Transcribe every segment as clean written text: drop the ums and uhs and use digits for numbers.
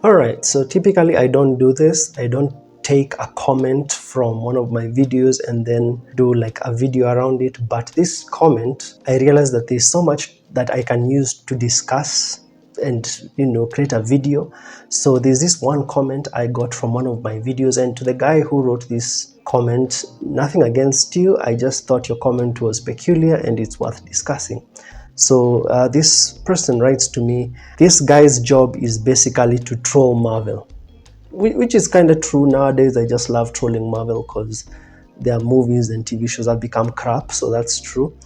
All right, so typically I don't do this. I don't take a comment from one of my videos and then do like a video around it. But this comment, I realized that there's so much that I can use to discuss and create a video. So there's this one comment I got from one of my videos, and to the guy who wrote this comment, nothing against you. I just thought your comment was peculiar and it's worth discussing. So this person writes to me, this guy's job is basically to troll Marvel, which is kind of true nowadays. I just love trolling Marvel because their movies and TV shows have become crap, so that's true.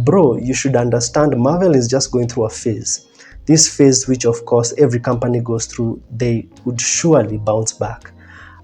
Bro, you should understand Marvel is just going through a phase. This phase, which of course every company goes through, they would surely bounce back.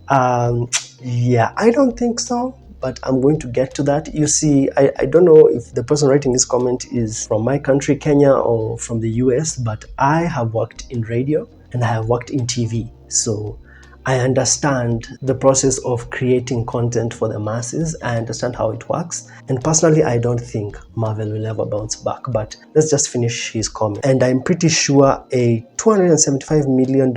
Um, yeah, I don't think so, but I'm going to get to that. You see, I don't know if the person writing this comment is from my country, Kenya, or from the US, but I have worked in radio and I have worked in TV. So I understand the process of creating content for the masses. I understand how it works. And personally, I don't think Marvel will ever bounce back. But let's just finish his comment. And I'm pretty sure a $275 million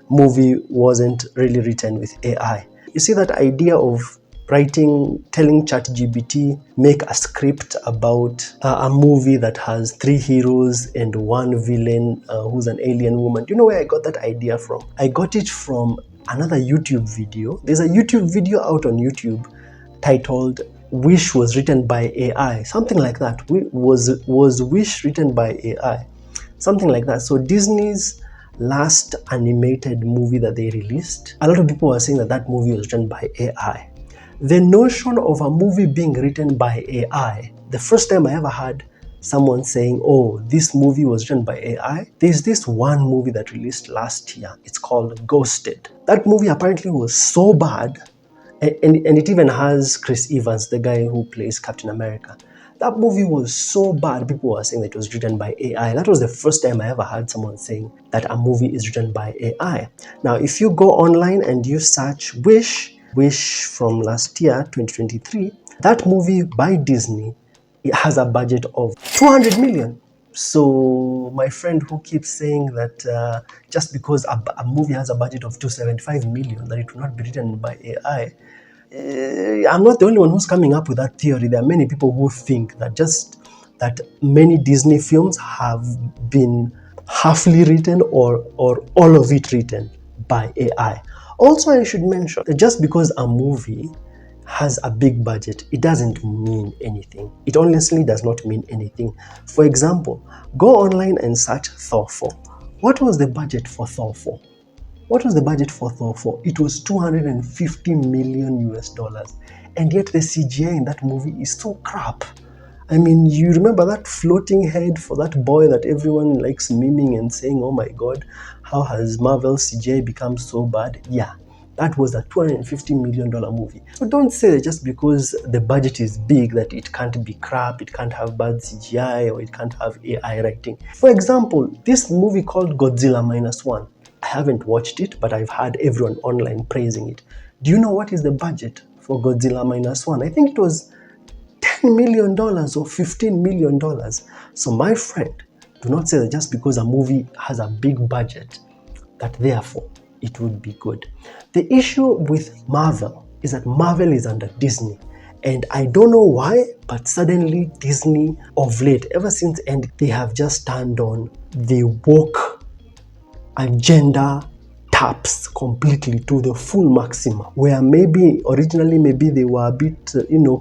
movie wasn't really written with AI. You see that idea of telling ChatGPT, make a script about a movie that has 3 heroes and 1 villain who's an alien woman. Do you know where I got that idea from? I got it from another YouTube video. There's a YouTube video out on YouTube titled Wish was written by AI, something like that. Was Wish written by AI? Something like that. So Disney's last animated movie that they released, a lot of people were saying that that movie was written by AI. The notion of a movie being written by AI, the first time I ever heard someone saying, oh, this movie was written by AI, there's this one movie that released last year. It's called Ghosted. That movie apparently was so bad, and it even has Chris Evans, the guy who plays Captain America. That movie was so bad, people were saying that it was written by AI. That was the first time I ever heard someone saying that a movie is written by AI. Now, if you go online and you search Wish from last year, 2023, that movie by Disney, it has a budget of 200 million. So my friend who keeps saying that just because a movie has a budget of 275 million, that it will not be written by AI, I'm not the only one who's coming up with that theory. There are many people who think that many Disney films have been halfly written or all of it written by AI. Also, I should mention that just because a movie has a big budget, it doesn't mean anything. It honestly does not mean anything. For example, go online and search Thor 4. What was the budget for Thor 4? What was the budget for Thor 4? It was 250 million US dollars. And yet the CGI in that movie is so crap. I mean, you remember that floating head for that boy that everyone likes memeing and saying, oh my god, how has Marvel CGI become so bad? Yeah, that was a $250 million movie. So don't say that just because the budget is big that it can't be crap, it can't have bad CGI, or it can't have AI writing. For example, this movie called Godzilla Minus One. I haven't watched it, but I've heard everyone online praising it. Do you know what is the budget for Godzilla Minus One? I think it was $10 million or $15 million. So my friend, do not say that just because a movie has a big budget, that therefore it would be good. The issue with Marvel is that Marvel is under Disney. And I don't know why, but suddenly Disney of late, ever since End, they have just turned on the woke agenda taps completely to the full maximum, where maybe originally they were a bit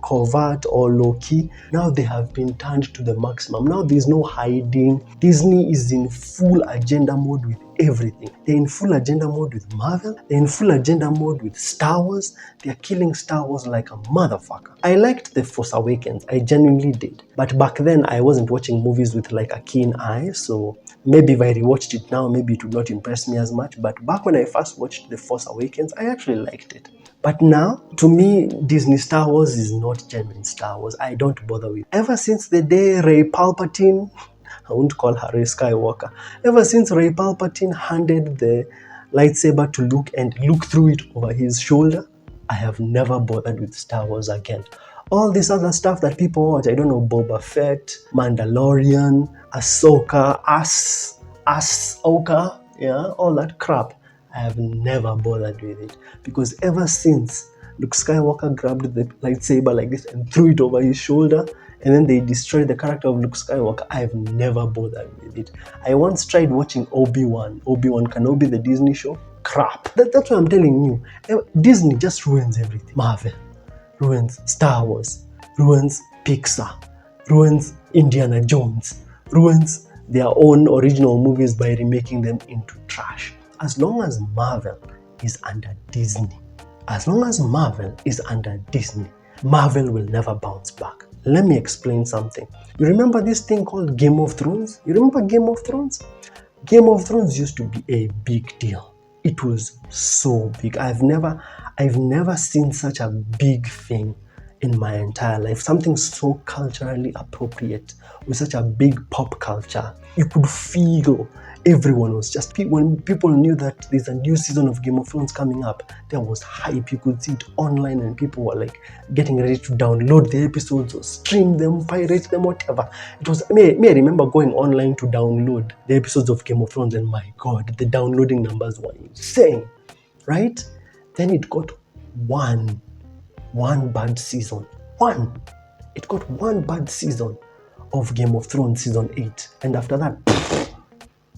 covert or low-key. Now they have been turned to the maximum. Now there's no hiding. Disney is in full agenda mode with everything. They're in full agenda mode with Marvel. They're in full agenda mode with Star Wars. They're killing Star Wars like a motherfucker. I liked The Force Awakens. I genuinely did. But back then I wasn't watching movies with like a keen eye, so maybe if I rewatched it now, maybe it would not impress me as much. But back when I first watched The Force Awakens, I actually liked it. But now, to me, Disney Star Wars is not genuine Star Wars. I don't bother with it. Ever since the day Rey Palpatine, I won't call her Rey Skywalker, ever since Rey Palpatine handed the lightsaber to Luke and Luke threw it over his shoulder, I have never bothered with Star Wars again. All this other stuff that people watch, I don't know, Boba Fett, Mandalorian, Ahsoka, Ahsoka, yeah, all that crap. I have never bothered with it because ever since Luke Skywalker grabbed the lightsaber like this and threw it over his shoulder, and then they destroyed the character of Luke Skywalker, I've never bothered with it. I once tried watching Obi-Wan Kenobi, the Disney show. Crap. That's what I'm telling you. Disney just ruins everything. Marvel ruins Star Wars, ruins Pixar, ruins Indiana Jones, ruins their own original movies by remaking them into trash. As long as Marvel is under Disney, Marvel will never bounce back. Let me explain something. You remember this thing called Game of Thrones? You remember Game of Thrones? Game of Thrones used to be a big deal. It was so big. I've never seen such a big thing in my entire life. Something so culturally appropriate with such a big pop culture. You could feel everyone was just, when people knew that there's a new season of Game of Thrones coming up, there was hype. You could see it online and people were like getting ready to download the episodes or stream them, pirate them, whatever. It was me. I remember going online to download the episodes of Game of Thrones, and my God, the downloading numbers were insane, right? Then it got one bad season. It got one bad season of Game of Thrones season 8, and after that,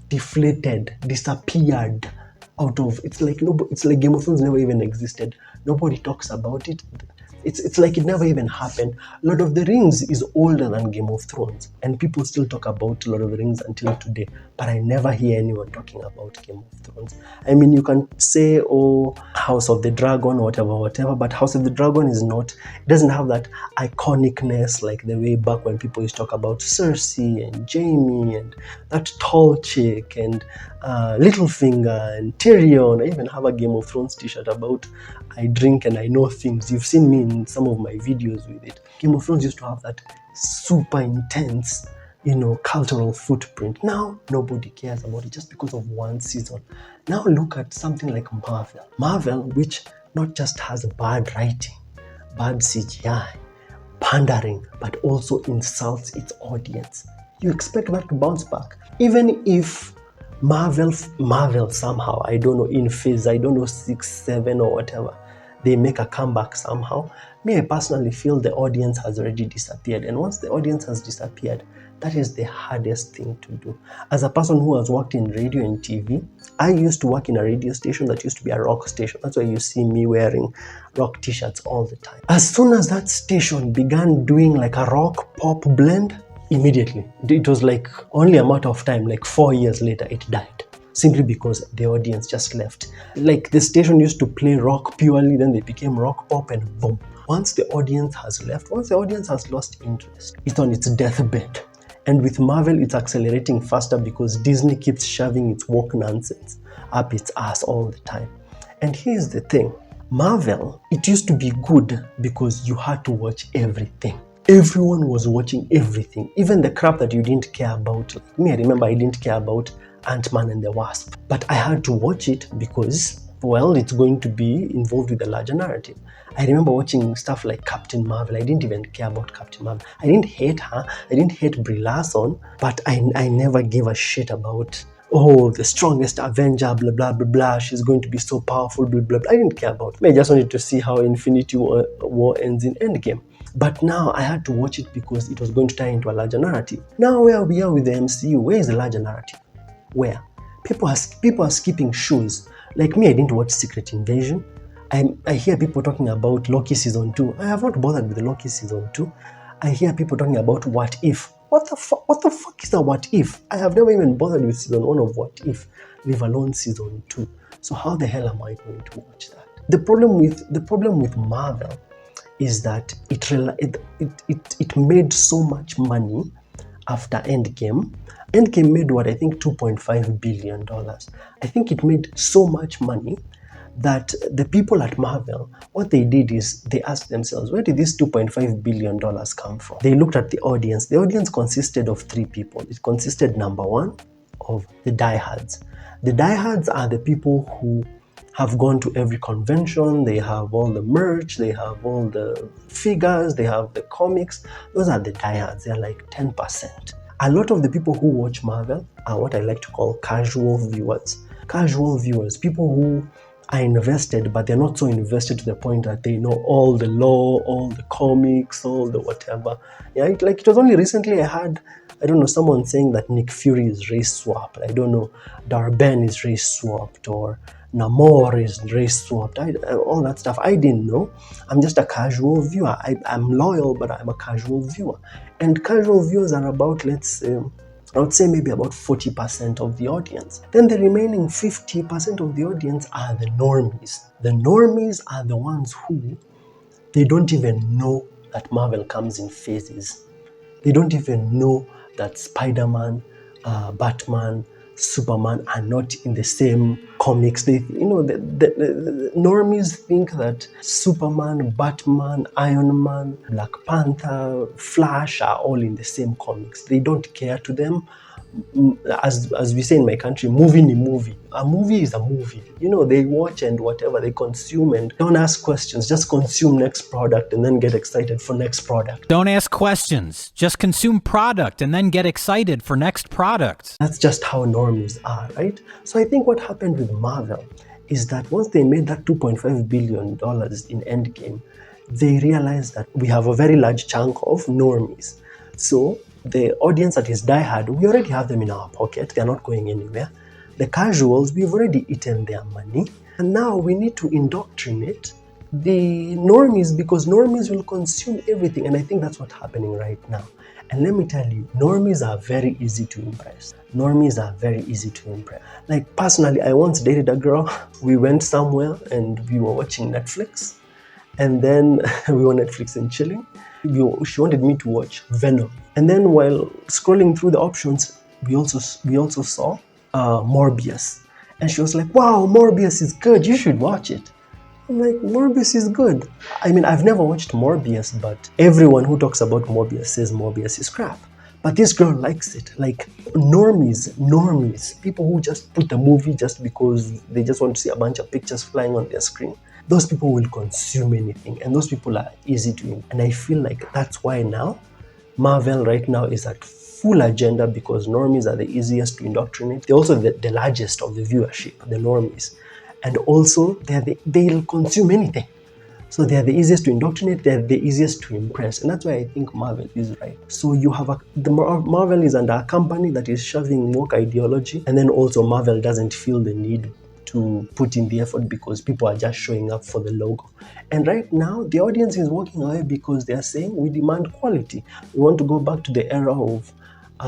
deflated, disappeared out of. It's like Game of Thrones never even existed. Nobody talks about it. It's like it never even happened. Lord of the Rings is older than Game of Thrones, and people still talk about Lord of the Rings until today. But I never hear anyone talking about Game of Thrones. I mean, you can say, oh, House of the Dragon, whatever, but House of the Dragon it doesn't have that iconicness like the way back when people used to talk about Cersei and Jaime and that tall chick and Littlefinger and Tyrion. I even have a Game of Thrones t-shirt about I drink and I know things. You've seen me in some of my videos with it. Game of Thrones used to have that super intense, cultural footprint. Now, nobody cares about it just because of one season. Now look at something like Marvel. Marvel, which not just has bad writing, bad CGI, pandering, but also insults its audience. You expect that to bounce back. Even if Marvel somehow, I don't know, in phase, 6, 7 or whatever, they make a comeback somehow. Me, I personally feel the audience has already disappeared. And once the audience has disappeared, that is the hardest thing to do. As a person who has worked in radio and TV, I used to work in a radio station that used to be a rock station. That's why you see me wearing rock t-shirts all the time. As soon as that station began doing like a rock pop blend, immediately, it was like only a matter of time, like 4 years later, it died. Simply because the audience just left. Like the station used to play rock purely, then they became rock pop, and boom. Once the audience has left, once the audience has lost interest, it's on its deathbed. And with Marvel, it's accelerating faster because Disney keeps shoving its woke nonsense up its ass all the time. And here's the thing. Marvel, it used to be good because you had to watch everything. Everyone was watching everything, even the crap that you didn't care about. Like me, I remember I didn't care about Ant-Man and the Wasp, but I had to watch it because, well, it's going to be involved with a larger narrative. I remember watching stuff like Captain Marvel. I didn't even care about Captain Marvel. I didn't hate her. I didn't hate Brie Larson, but I never gave a shit about, oh, the strongest Avenger, blah, blah, blah, blah. She's going to be so powerful, blah, blah, blah. I didn't care about it. I just wanted to see how Infinity War ends in Endgame. But now I had to watch it because it was going to tie into a larger narrative. Now where we are with the MCU, where is the larger narrative? Where? People are skipping shows. Like me, I didn't watch Secret Invasion. I hear people talking about Loki season 2. I have not bothered with the Loki season 2. I hear people talking about What If. What the fuck is a What If? I have never even bothered with season 1 of What If, leave alone season 2. So how the hell am I going to watch that? The problem with Marvel is that it made so much money after Endgame. Endgame made what, I think $2.5 billion. I think it made so much money that the people at Marvel, what they did is they asked themselves, where did this $2.5 billion come from? They looked at the audience. The audience consisted of 3 people. It consisted, number 1, of the diehards. The diehards are the people who have gone to every convention, they have all the merch, they have all the figures, they have the comics. Those are the diehards. They're like 10%. A lot of the people who watch Marvel are what I like to call casual viewers. casual viewers, people who are invested, but they're not so invested to the point that they know all the lore, all the comics, all the whatever. Yeah, it was only recently I had, I don't know, someone saying that Nick Fury is race swapped. I don't know, Darben is race swapped, or Namor is race swapped. All that stuff. I didn't know. I'm just a casual viewer. I'm loyal, but I'm a casual viewer. And casual viewers are about, let's say, I would say maybe about 40% of the audience. Then the remaining 50% of the audience are the normies. The normies are the ones who, they don't even know that Marvel comes in phases. They don't even know that Spider-Man, Batman, Superman are not in the same comics. The normies think that Superman, Batman, Iron Man, Black Panther, Flash are all in the same comics. They don't care. To them, as we say in my country, movie ni movie. A movie is a movie. They watch and whatever, they consume and don't ask questions. Just consume next product and then get excited for next product. Don't ask questions. Just consume product and then get excited for next product. That's just how normies are, right? So I think what happened with Marvel is that once they made that $2.5 billion in Endgame, they realized that we have a very large chunk of normies. So the audience that is diehard, we already have them in our pocket. They're not going anywhere. The casuals, we've already eaten their money. And now we need to indoctrinate the normies, because normies will consume everything. And I think that's what's happening right now. And let me tell you, normies are very easy to impress. Normies are very easy to impress. Like personally, I once dated a girl. We went somewhere and we were watching Netflix. And then we were Netflix and chilling. She wanted me to watch Venom. And then while scrolling through the options, we also saw Morbius. And she was like, wow, Morbius is good. You should watch it. I'm like, Morbius is good. I mean, I've never watched Morbius, but everyone who talks about Morbius says Morbius is crap. But this girl likes it. Like normies, people who just put a movie just because they just want to see a bunch of pictures flying on their screen. Those people will consume anything, and those people are easy to win. And I feel like that's why now Marvel right now is at full agenda, because normies are the easiest to indoctrinate. They're also the largest of the viewership, the normies. And also they'll consume anything. So they're the easiest to indoctrinate, they're the easiest to impress. And that's why I think Marvel is right. So you have Marvel is under a company that is shoving woke ideology, and then also Marvel doesn't feel the need to put in the effort because people are just showing up for the logo. And right now, the audience is walking away because they are saying, we demand quality. We want to go back to the era of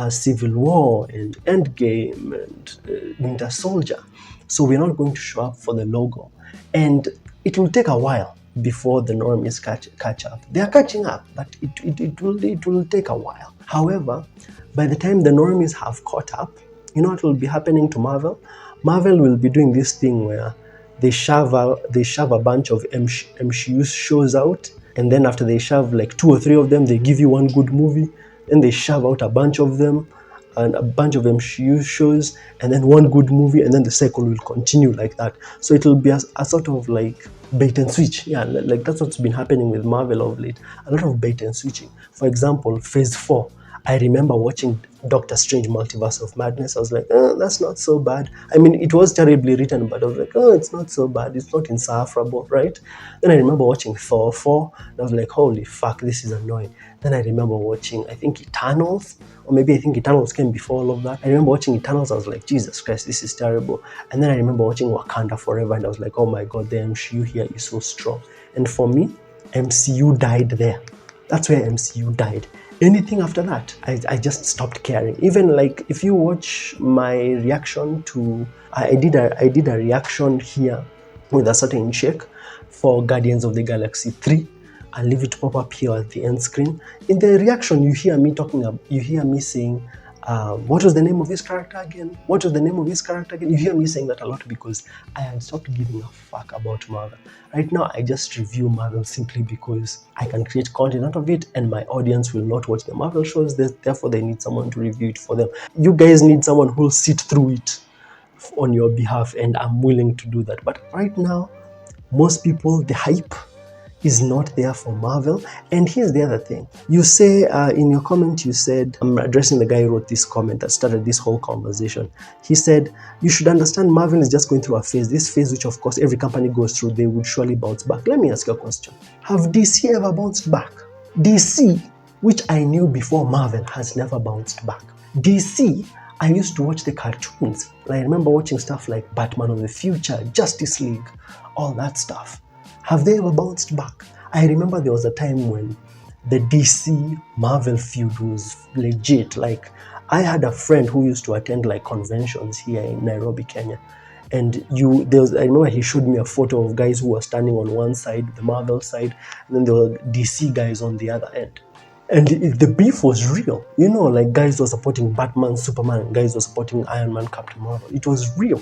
Civil War and Endgame and Winter Soldier. So we're not going to show up for the logo. And it will take a while before the normies catch up. They are catching up, but it will take a while. However, by the time the normies have caught up, you know what will be happening to Marvel? Marvel will be doing this thing where they shove a bunch of MCU shows out, and then after they shove like 2 or 3 of them, they give you one good movie. Then they shove out a bunch of them and a bunch of MCU shows, and then one good movie, and then the cycle will continue like that. So it will be a sort of like bait and switch. Yeah, like that's what's been happening with Marvel of late. A lot of bait and switching. For example, Phase 4. I remember watching Doctor Strange Multiverse of Madness. I was like, that's not so bad. I mean, it was terribly written, but I was like, it's not so bad. It's not insufferable, right? Then I remember watching Thor 4. And I was like, holy fuck, this is annoying. Then I remember watching, I think, Eternals. Or maybe I think Eternals came before all of that. I remember watching Eternals. I was like, Jesus Christ, this is terrible. And then I remember watching Wakanda Forever. And I was like, oh my God, the MCU here is so strong. And for me, MCU died there. That's where MCU died. Anything after that, I just stopped caring. Even like if you watch my reaction to, I did a reaction here with a certain chick for Guardians of the Galaxy 3. I'll leave it pop up here at the end screen. In the reaction, you hear me saying, what was the name of this character again? What was the name of this character again? You hear me saying that a lot because I had stopped giving a fuck about Marvel. Right now, I just review Marvel simply because I can create content out of it, and my audience will not watch the Marvel shows. Therefore, they need someone to review it for them. You guys need someone who will sit through it on your behalf, and I'm willing to do that. But right now, most people, the hype is not there for Marvel. And here's the other thing. You say in your comment, you said, I'm addressing the guy who wrote this comment that started this whole conversation. He said, you should understand Marvel is just going through a phase. This phase, which of course every company goes through, they would surely bounce back. Let me ask you a question. Have DC ever bounced back? DC, which I knew before Marvel, has never bounced back. DC, I used to watch the cartoons. I remember watching stuff like Batman of the Future, Justice League, all that stuff. Have they ever bounced back? I remember there was a time when the DC Marvel feud was legit. Like, I had a friend who used to attend like conventions here in Nairobi, Kenya. And I remember he showed me a photo of guys who were standing on one side, the Marvel side, and then there were DC guys on the other end. And the beef was real. You know, like guys were supporting Batman, Superman, guys were supporting Iron Man, Captain Marvel. It was real.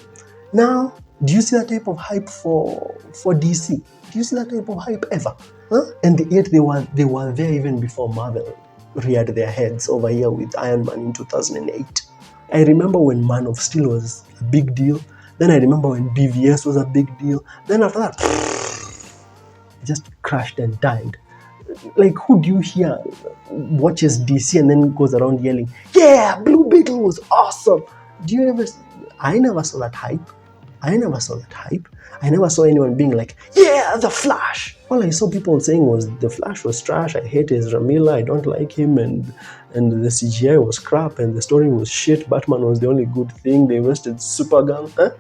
Now, do you see that type of hype for DC? Do you see that type of hype ever? Huh? And yet they were there even before Marvel reared their heads over here with Iron Man in 2008. I remember when Man of Steel was a big deal. Then I remember when BVS was a big deal. Then after that, it just crashed and died. Like, who do you hear watches DC and then goes around yelling, yeah, Blue Beetle was awesome? Do you ever? I never saw that hype. I never saw anyone being like, yeah, the Flash. All I saw people saying was the Flash was trash. I hate Ezra Miller. I don't like him. And the CGI was crap. And the story was shit. Batman was the only good thing. They invested Supergun. Huh?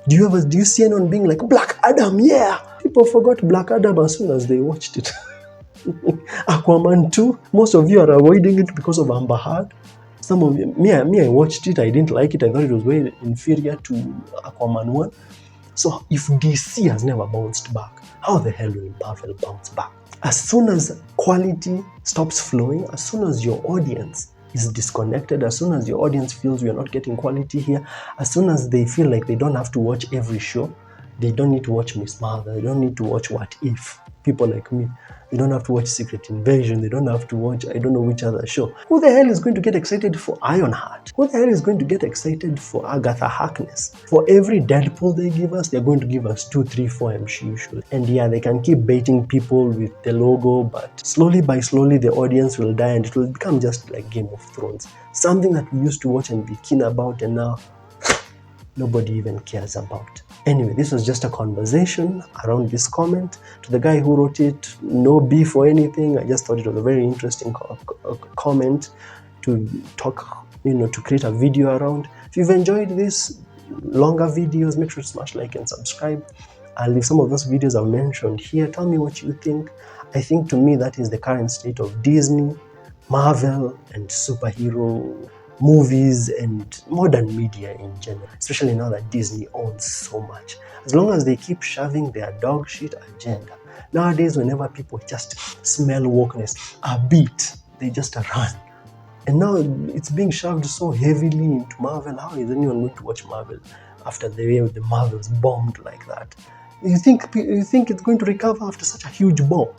Do you see anyone being like, Black Adam, yeah? People forgot Black Adam as soon as they watched it. Aquaman 2, most of you are avoiding it because of Amber Heard. Some of you, me, I watched it, I didn't like it, I thought it was way inferior to Aquaman 1. So if DC has never bounced back, how the hell will Marvel bounce back? As soon as quality stops flowing, as soon as your audience is disconnected, as soon as your audience feels we are not getting quality here, as soon as they feel like they don't have to watch every show, they don't need to watch Miss Marvel, they don't need to watch What If, people like me. They don't have to watch Secret Invasion. They don't have to watch I don't know which other show. Who the hell is going to get excited for Ironheart? Who the hell is going to get excited for Agatha Harkness? For every Deadpool they give us, they're going to give us 2, 3, 4 MCU shows. And yeah, they can keep baiting people with the logo, but slowly by slowly the audience will die and it will become just like Game of Thrones. Something that we used to watch and be keen about and now nobody even cares about. Anyway, this was just a conversation around this comment. To the guy who wrote it, no beef or anything. I just thought it was a very interesting comment to talk, to create a video around. If you've enjoyed these longer videos, make sure to smash like and subscribe. I'll leave some of those videos I've mentioned here. Tell me what you think. I think to me that is the current state of Disney, Marvel, and superhero movies and modern media in general, especially now that Disney owns so much. As long as they keep shoving their dog shit agenda. Nowadays, whenever people just smell wokeness a bit, they just run. And now it's being shoved so heavily into Marvel. How is anyone going to watch Marvel after the way the Marvels bombed like that? You think it's going to recover after such a huge bomb?